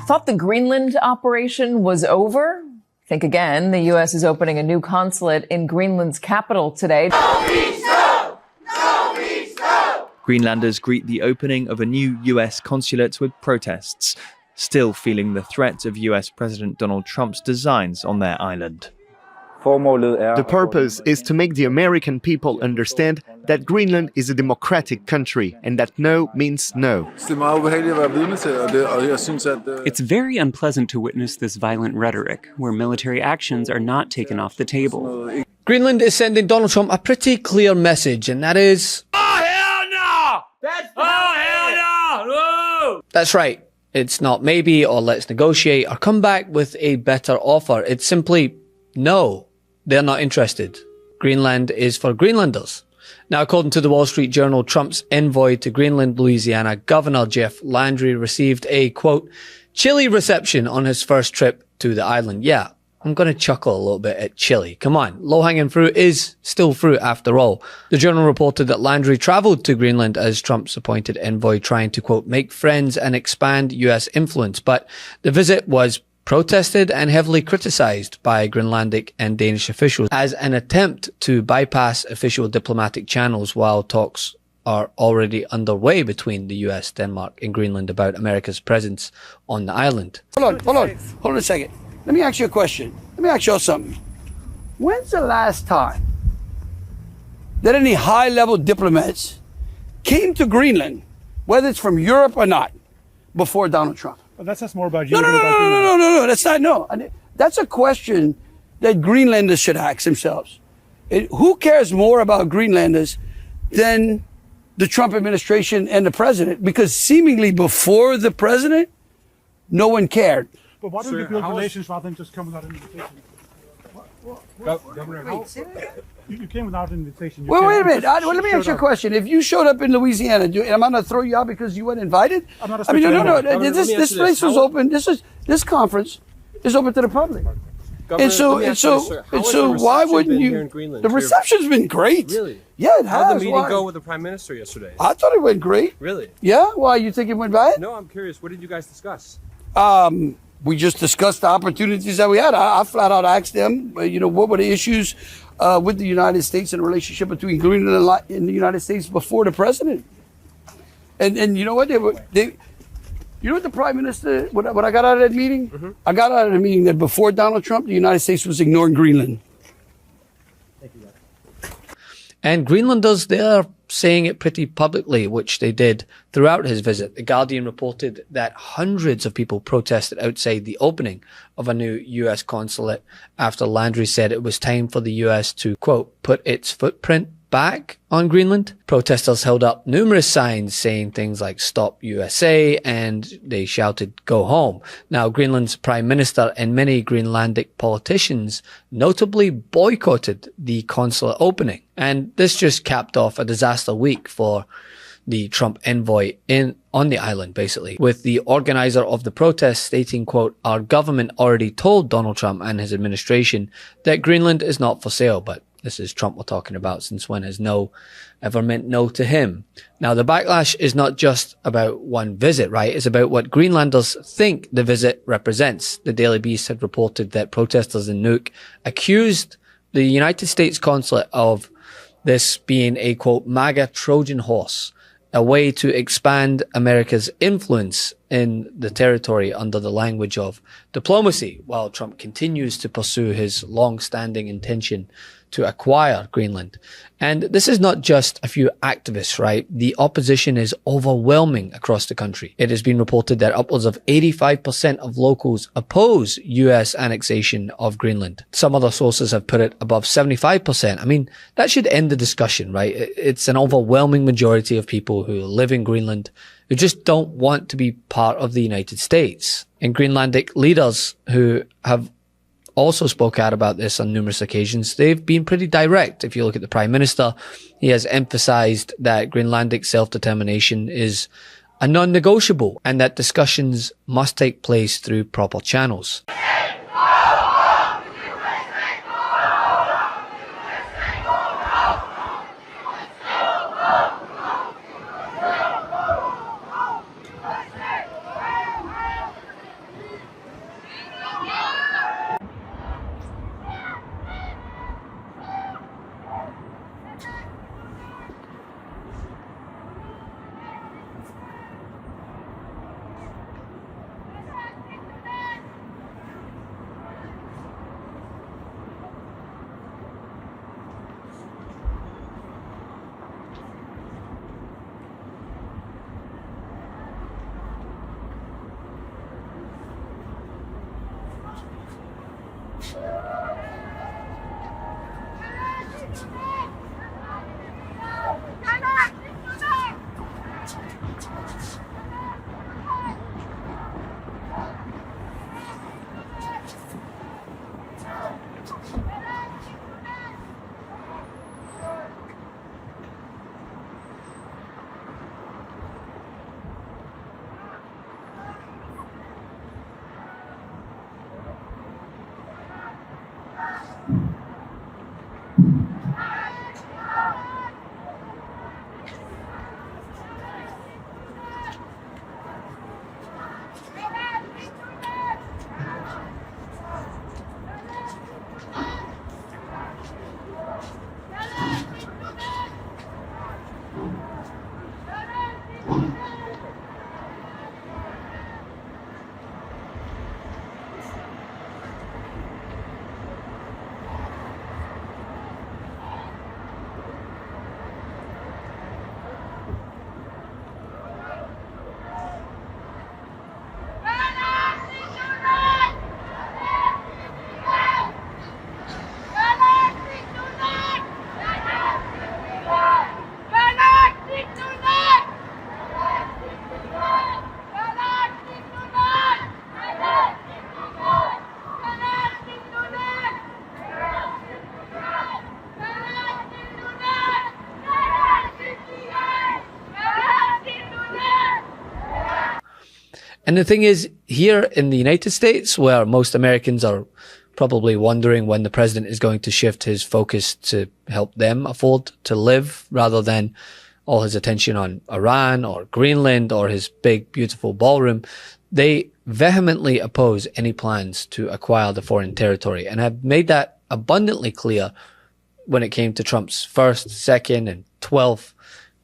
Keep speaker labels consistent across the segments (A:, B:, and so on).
A: Thought the Greenland operation was over? Think again. The U.S. is opening a new consulate in Greenland's capital today.
B: No means no! No means no!
C: Greenlanders greet the opening of a new U.S. consulate with protests, still feeling the threat of U.S. President Donald Trump's designs on their island.
D: The purpose is to make the American people understand that Greenland is a democratic country and that no means no.
E: It's very unpleasant to witness this violent rhetoric, where military actions are not taken off the table.
F: Greenland is sending Donald Trump a pretty clear message, and that is...
B: Oh, hell no! Hell no!
F: That's right. It's not maybe or let's negotiate or come back with a better offer. It's simply no. They're not interested. Greenland is for Greenlanders. Now, according to the Wall Street Journal, Trump's envoy to Greenland, Louisiana, Governor Jeff Landry, received a, quote, chilly reception on his first trip to the island. Yeah, I'm going to chuckle a little bit at chilly. Come on, low-hanging fruit is still fruit after all. The Journal reported that Landry traveled to Greenland as Trump's appointed envoy, trying to, quote, make friends and expand U.S. influence. But the visit was protested and heavily criticized by Greenlandic and Danish officials as an attempt to bypass official diplomatic channels while talks are already underway between the US, Denmark, and Greenland about America's presence on the island.
G: Hold on a second. Let me ask you a question. Let me ask you all something. When's the last time that any high-level diplomats came to Greenland, whether it's from Europe or not, before Donald Trump?
H: Well, that's more about you.
G: No. That's not, no. That's a question that Greenlanders should ask themselves. Who cares more about Greenlanders than the Trump administration and the president? Because seemingly before the president, no one cared.
H: But why don't we build relations rather than just come without an invitation? Governor, you came without an invitation.
G: Wait a minute. Let me ask you a question. If you showed up in Louisiana, am I going to throw you out because you weren't invited? No. This place was open. This conference is open to the public. And so why wouldn't you? The reception's been great.
I: Really?
G: Yeah, it has.
I: How did the meeting go with the Prime Minister yesterday?
G: I thought it went great.
I: Really?
G: Yeah. Why? You think it went bad?
I: No, I'm curious. What did you guys discuss?
G: We just discussed the opportunities that we had. I flat out asked them, what were the issues with the United States and the relationship between Greenland and the United States before the president. And you know what? You know what the Prime Minister, what I got out of that meeting? Mm-hmm. I got out of the meeting that before Donald Trump, the United States was ignoring Greenland.
F: And Greenlanders, they're saying it pretty publicly, which they did throughout his visit. The Guardian reported that hundreds of people protested outside the opening of a new U.S. consulate after Landry said it was time for the U.S. to, quote, put its footprint back on Greenland. Protesters held up numerous signs saying things like "Stop USA" and they shouted "Go home." Now, Greenland's Prime Minister and many Greenlandic politicians notably boycotted the consulate opening. And this just capped off a disaster week for the Trump envoy on the island, basically, with the organizer of the protest stating, quote, "Our government already told Donald Trump and his administration that Greenland is not for sale." But this is Trump we're talking about. Since when has no ever meant no to him? Now, the backlash is not just about one visit, right? It's about what Greenlanders think the visit represents. The Daily Beast had reported that protesters in Nuuk accused the United States consulate of this being a, quote, MAGA Trojan horse, a way to expand America's influence in the territory under the language of diplomacy, while Trump continues to pursue his long-standing intention to acquire Greenland. And this is not just a few activists, right? The opposition is overwhelming across the country. It has been reported that upwards of 85% of locals oppose US annexation of Greenland. Some other sources have put it above 75%. I mean, that should end the discussion, right? It's an overwhelming majority of people who live in Greenland who just don't want to be part of the United States. And Greenlandic leaders who have also spoke out about this on numerous occasions, they've been pretty direct. If you look at the Prime Minister, he has emphasized that Greenlandic self-determination is a non-negotiable and that discussions must take place through proper channels. And the thing is, here in the United States, where most Americans are probably wondering when the president is going to shift his focus to help them afford to live rather than all his attention on Iran or Greenland or his big, beautiful ballroom, they vehemently oppose any plans to acquire the foreign territory and have made that abundantly clear when it came to Trump's first, second, and 12th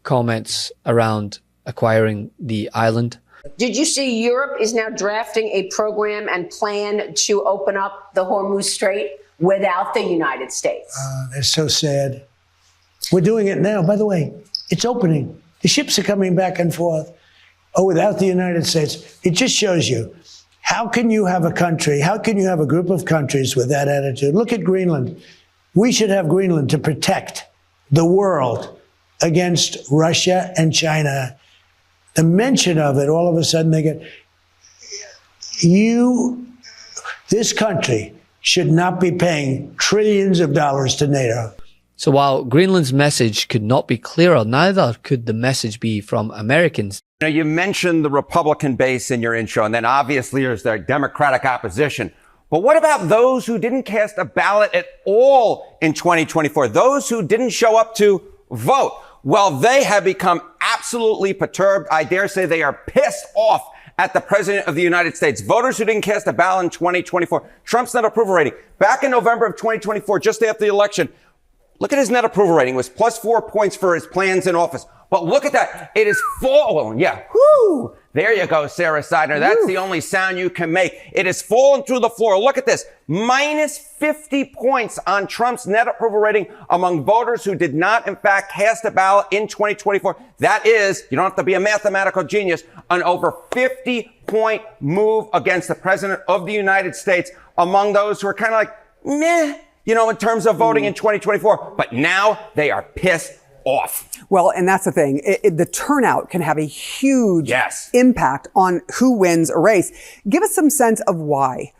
F: comments around acquiring the island.
J: Did you see Europe is now drafting a program and plan to open up the Hormuz Strait without the United States?
K: It's so sad. We're doing it now. By the way, it's opening. The ships are coming back and forth. Oh, without the United States. It just shows you, how can you have a country, how can you have a group of countries with that attitude? Look at Greenland. We should have Greenland to protect the world against Russia and China. The mention of it, all of a sudden they get, this country should not be paying trillions of dollars to NATO.
F: So while Greenland's message could not be clearer, neither could the message be from Americans.
L: Now, you mentioned the Republican base in your intro, and then obviously there's their Democratic opposition. But what about those who didn't cast a ballot at all in 2024? Those who didn't show up to vote? Well, they have become absolutely perturbed. I dare say they are pissed off at the president of the United States. Voters who didn't cast a ballot in 2024. Trump's net approval rating back in November of 2024, just after the election. Look at his net approval rating. It was plus 4 points for his plans in office. But look at that. It is fallen. Yeah. Whoo. There you go, Sarah Seidner. That's the only sound you can make. It has fallen through the floor. Look at this. Minus 50 points on Trump's net approval rating among voters who did not, in fact, cast a ballot in 2024. That is, you don't have to be a mathematical genius, an over 50-point move against the president of the United States among those who are kind of like, meh, you know, in terms of voting in 2024. But now they are pissed off.
M: Well, and that's the thing. The turnout can have a huge impact on who wins a race. Give us some sense of why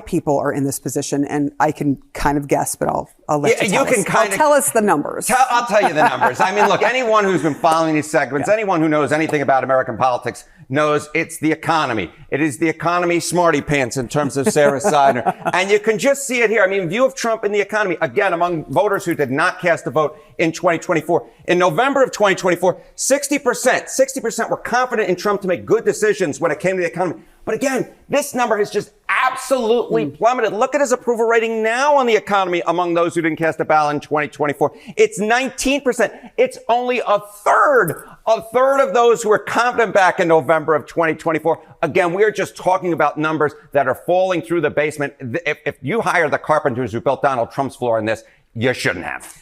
M: people are in this position. And I can kind of guess, but I'll let you tell us. Tell us the numbers.
L: I'll tell you the numbers. I mean, look, anyone who's been following these segments, anyone who knows anything about American politics knows it's the economy. It is the economy smarty pants in terms of Sarah Seidner. And you can just see it here. I mean, view of Trump in the economy, again, among voters who did not cast a vote in 2024. In November of 2024, 60% were confident in Trump to make good decisions when it came to the economy. But again, this number has just absolutely plummeted. Look at his approval rating now on the economy among those who didn't cast a ballot in 2024. It's 19%. It's only a third of those who were confident back in November of 2024. Again, we're just talking about numbers that are falling through the basement. If you hire the carpenters who built Donald Trump's floor in this, you shouldn't have.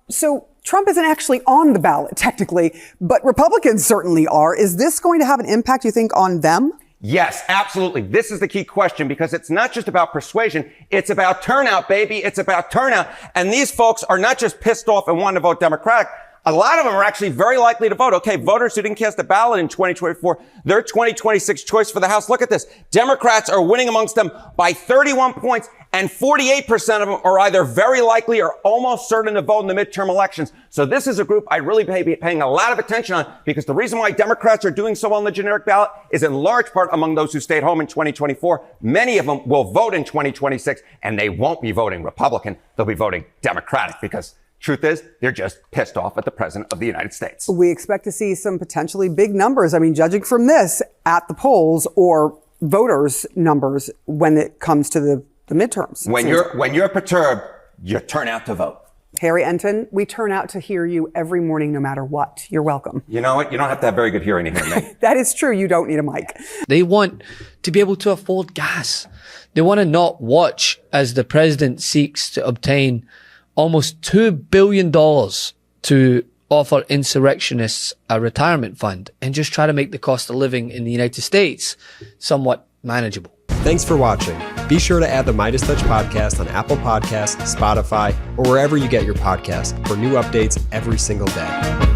M: So Trump isn't actually on the ballot technically, but Republicans certainly are. Is this going to have an impact, you think, on them?
L: Yes, absolutely. This is the key question because it's not just about persuasion. It's about turnout, baby. It's about turnout. And these folks are not just pissed off and want to vote Democratic. A lot of them are actually very likely to vote. Okay, voters who didn't cast a ballot in 2024, their 2026 choice for the House. Look at this. Democrats are winning amongst them by 31 points, and 48% of them are either very likely or almost certain to vote in the midterm elections. So this is a group I really be paying a lot of attention on because the reason why Democrats are doing so well on the generic ballot is in large part among those who stayed home in 2024. Many of them will vote in 2026, and they won't be voting Republican. They'll be voting Democratic because truth is, they're just pissed off at the president of the United States.
M: We expect to see some potentially big numbers. I mean, judging from this at the polls or voters' numbers when it comes to the midterms.
L: When you're perturbed, you turn out to vote.
M: Harry Enton, we turn out to hear you every morning, no matter what. You're welcome.
L: You know what? You don't have to have very good hearing to hear me.
M: That is true. You don't need a mic.
F: They want to be able to afford gas. They want to not watch as the president seeks to obtain almost $2 billion to offer insurrectionists a retirement fund and just try to make the cost of living in the United States somewhat manageable.
N: Thanks for watching. Be sure to add the MeidasTouch podcast on Apple Podcasts, Spotify, or wherever you get your podcasts for new updates every single day.